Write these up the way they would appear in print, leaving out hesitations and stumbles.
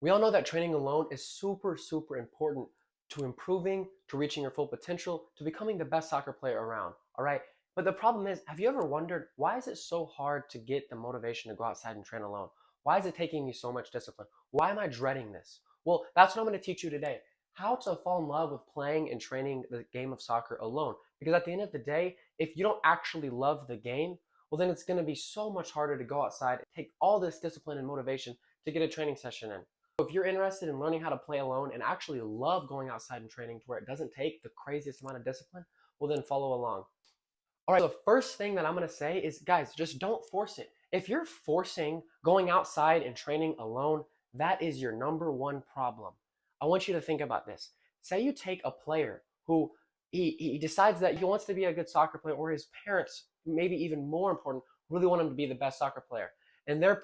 We all know that training alone is super, super important to improving, to reaching your full potential, to becoming the best soccer player around. All right. But the problem is, have you ever wondered why is it so hard to get the motivation to go outside and train alone? Why is it taking me so much discipline? Why am I dreading this? Well, that's what I'm going to teach you today. How to fall in love with playing and training the game of soccer alone. Because at the end of the day, if you don't actually love the game, well, then it's going to be so much harder to go outside and take all this discipline and motivation to get a training session in. If you're interested in learning how to play alone and actually love going outside and training to where it doesn't take the craziest amount of discipline, well, then follow along. All right, so the first thing that I'm going to say is, guys, just don't force it. If you're forcing going outside and training alone, that is your number one problem. I want you to think about this. Say you take a player who he decides that he wants to be a good soccer player, or his parents, maybe even more important, really want him to be the best soccer player. And they're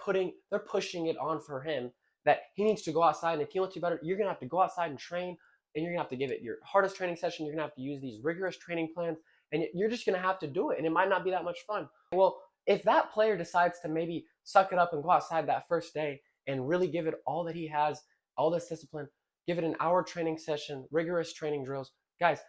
pushing it on for him that he needs to go outside. And if he wants to be better, you're gonna have to go outside and train, and you're gonna have to give it your hardest training session. You're gonna have to use these rigorous training plans, and you're just gonna have to do it. And it might not be that much fun. Well, if that player decides to maybe suck it up and go outside that first day and really give it all that he has, all this discipline, give it an hour training session, rigorous training drills, guys,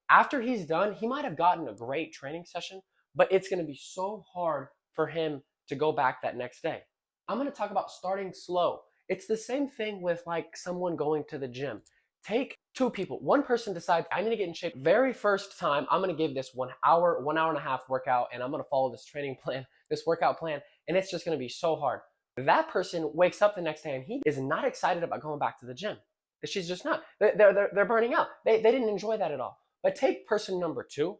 after he's done, he might have gotten a great training session, but it's going to be so hard for him to go back that next day. I'm going to talk about starting slow. It's the same thing with like someone going to the gym. Take two people. One person decides, I need to get in shape. Very first time, I'm going to give this 1 hour, 1 hour and a half workout, and I'm going to follow this training plan, this workout plan, and it's just going to be so hard. That person wakes up the next day and he is not excited about going back to the gym. She's just not. They're burning out. They didn't enjoy that at all. But take person number two.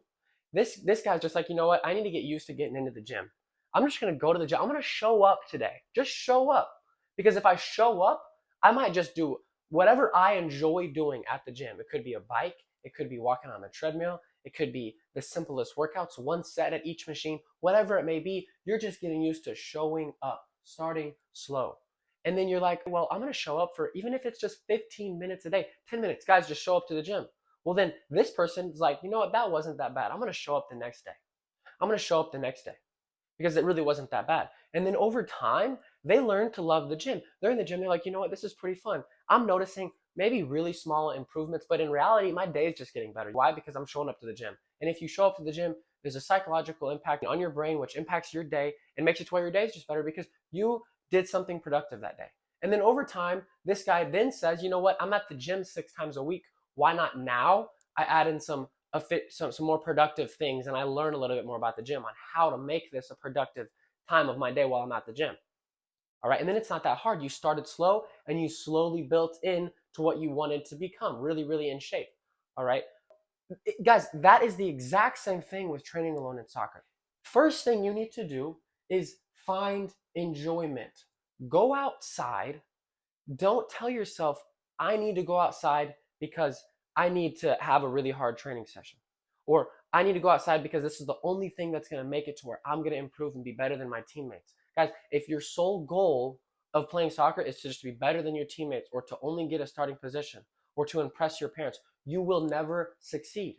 This guy's just like, you know what? I need to get used to getting into the gym. I'm just gonna go to the gym. I'm gonna show up today. Just show up. Because if I show up, I might just do whatever I enjoy doing at the gym. It could be a bike, it could be walking on the treadmill, it could be the simplest workouts, one set at each machine, whatever it may be. You're just getting used to showing up, starting slow. And then you're like, well, I'm going to show up for, even if it's just 15 minutes a day, 10 minutes, guys, just show up to the gym. Well, then this person's like, you know what, that wasn't that bad. I'm going to show up the next day. I'm going to show up the next day because it really wasn't that bad. And then over time, they learn to love the gym. They're in the gym. They're like, you know what, this is pretty fun. I'm noticing maybe really small improvements, but in reality, my day is just getting better. Why? Because I'm showing up to the gym. And if you show up to the gym, there's a psychological impact on your brain, which impacts your day and makes it to where your day is just better because you did something productive that day. And then over time, this guy then says, you know what, I'm at the gym 6 times a week. Why not now? I add in some more productive things and I learn a little bit more about the gym on how to make this a productive time of my day while I'm at the gym. All right. And then it's not that hard. You started slow and you slowly built in to what you wanted to become, really, really in shape. All right. Guys, that is the exact same thing with training alone in soccer. First thing you need to do is find enjoyment. Go outside. Don't tell yourself, I need to go outside because I need to have a really hard training session. Or I need to go outside because this is the only thing that's going to make it to where I'm going to improve and be better than my teammates. Guys, if your sole goal of playing soccer is to just be better than your teammates or to only get a starting position or to impress your parents, you will never succeed.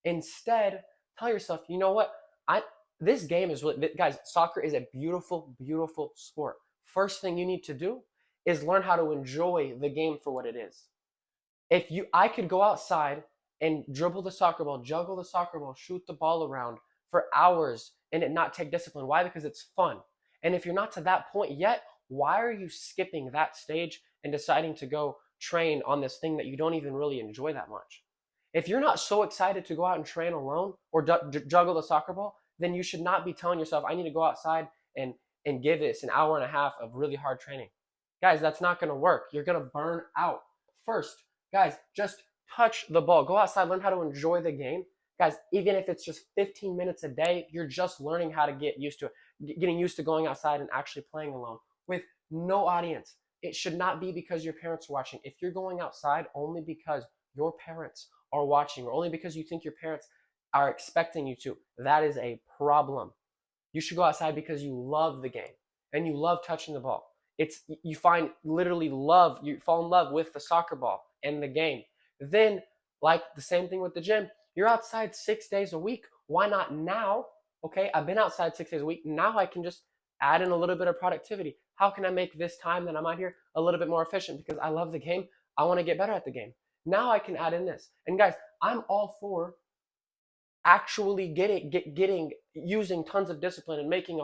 Instead, tell yourself, you know what? I this game is really, guys, soccer is a beautiful, beautiful sport. First thing you need to do is learn how to enjoy the game for what it is. I could go outside and dribble the soccer ball, juggle the soccer ball, shoot the ball around for hours and it not take discipline. Why? Because it's fun. And if you're not to that point yet, why are you skipping that stage and deciding to go train on this thing that you don't even really enjoy that much? If you're not so excited to go out and train alone or juggle the soccer ball, then you should not be telling yourself, I need to go outside and give this an hour and a half of really hard training. Guys, that's not going to work. You're going to burn out. First, guys, just touch the ball. Go outside, learn how to enjoy the game. Guys, even if it's just 15 minutes a day, you're just learning how to get used to it, getting used to going outside and actually playing alone with no audience. It should not be because your parents are watching. If you're going outside only because your parents are watching or only because you think your parents are expecting you to, that is a problem. You should go outside because you love the game and you love touching the ball. You find literally love, you fall in love with the soccer ball and the game. Then, like the same thing with the gym, you're outside 6 days a week. Why not now? Okay, I've been outside 6 days a week. Now I can just add in a little bit of productivity. How can I make this time that I'm out here a little bit more efficient because I love the game. I want to get better at the game. Now I can add in this. And guys, I'm all for actually using tons of discipline and making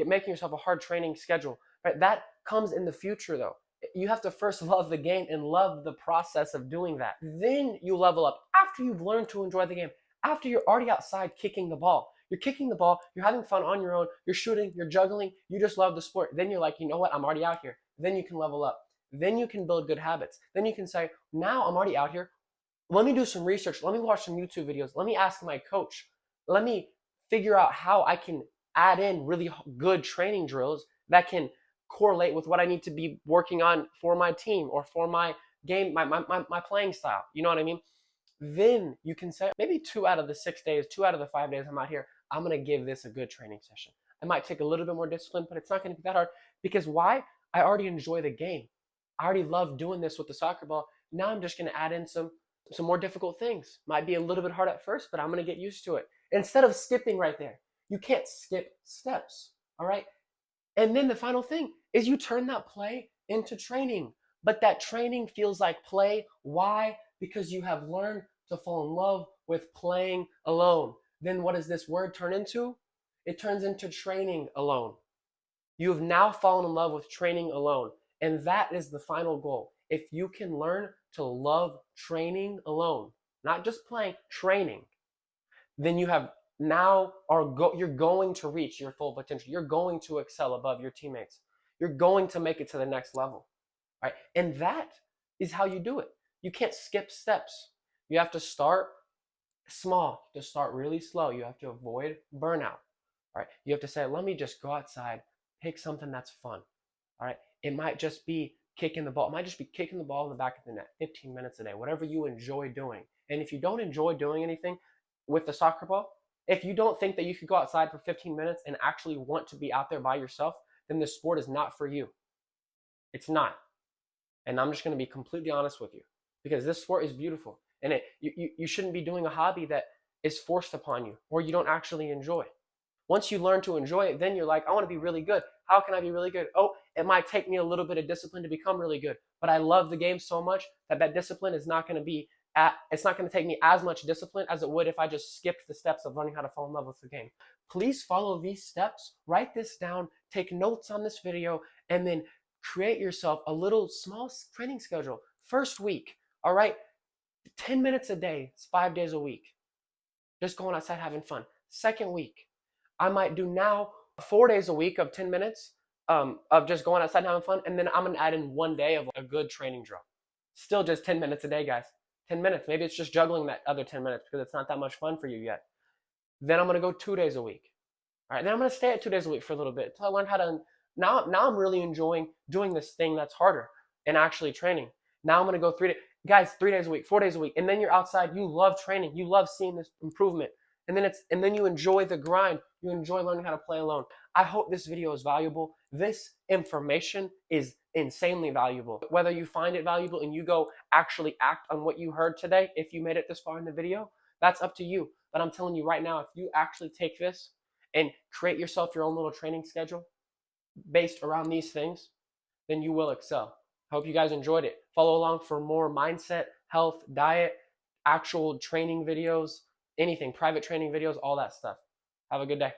making yourself a hard training schedule. Right? That comes in the future though. You have to first love the game and love the process of doing that. Then you level up after you've learned to enjoy the game. After you're already outside kicking the ball. You're kicking the ball, you're having fun on your own, you're shooting, you're juggling, you just love the sport. Then you're like, you know what, I'm already out here. Then you can level up. Then you can build good habits. Then you can say, now I'm already out here. Let me do some research. Let me watch some YouTube videos. Let me ask my coach. Let me figure out how I can add in really good training drills that can correlate with what I need to be working on for my team or for my game, my playing style. You know what I mean? Then you can say maybe 2 out of the 6 days, 2 out of the 5 days I'm out here, I'm going to give this a good training session. I might take a little bit more discipline, but it's not going to be that hard. Because why? I already enjoy the game. I already love doing this with the soccer ball. Now I'm just going to add in some more difficult things. Might be a little bit hard at first, but I'm going to get used to it. Instead of skipping right there, you can't skip steps. All right. And then the final thing is you turn that play into training. But that training feels like play. Why? Because you have learned to fall in love with playing alone. Then what does this word turn into? It turns into training alone. You have now fallen in love with training alone. And that is the final goal. If you can learn to love training alone, not just playing, training, then you have you're going to reach your full potential. You're going to excel above your teammates. You're going to make it to the next level. Right? And that is how you do it. You can't skip steps. You have to start small, to start really slow. You have to avoid burnout. All right? You have to say, let me just go outside, pick something that's fun. All right? It might just be kicking the ball. It might just be kicking the ball in the back of the net 15 minutes a day, whatever you enjoy doing. And if you don't enjoy doing anything with the soccer ball, if you don't think that you could go outside for 15 minutes and actually want to be out there by yourself, then this sport is not for you. It's not. And I'm just going to be completely honest with you because this sport is beautiful. And you shouldn't be doing a hobby that is forced upon you or you don't actually enjoy. Once you learn to enjoy it, then you're like, I want to be really good. How can I be really good? Oh, it might take me a little bit of discipline to become really good, but I love the game so much that discipline is not going to it's not going to take me as much discipline as it would if I just skipped the steps of learning how to fall in love with the game. Please follow these steps, write this down, take notes on this video, and then create yourself a little small training schedule. First week, all right, 10 minutes a day, it's 5 days a week. Just going outside having fun. Second week, I might do now 4 days a week of 10 minutes of just going outside and having fun. And then I'm going to add in 1 day of a good training drill. Still just 10 minutes a day, guys. 10 minutes. Maybe it's just juggling that other 10 minutes because it's not that much fun for you yet. Then I'm going to go 2 days a week. All right. Then I'm going to stay at 2 days a week for a little bit until I learn how to. Now I'm really enjoying doing this thing that's harder and actually training. Now I'm going to go 3 days. Guys, 3 days a week, 4 days a week. And then you're outside. You love training. You love seeing this improvement. And then you enjoy the grind. You enjoy learning how to play alone. I hope this video is valuable. This information is insanely valuable. Whether you find it valuable and you go actually act on what you heard today, if you made it this far in the video, that's up to you. But I'm telling you right now, if you actually take this and create yourself your own little training schedule based around these things, then you will excel. I hope you guys enjoyed it. Follow along for more mindset, health, diet, actual training videos, anything, private training videos, all that stuff. Have a good day.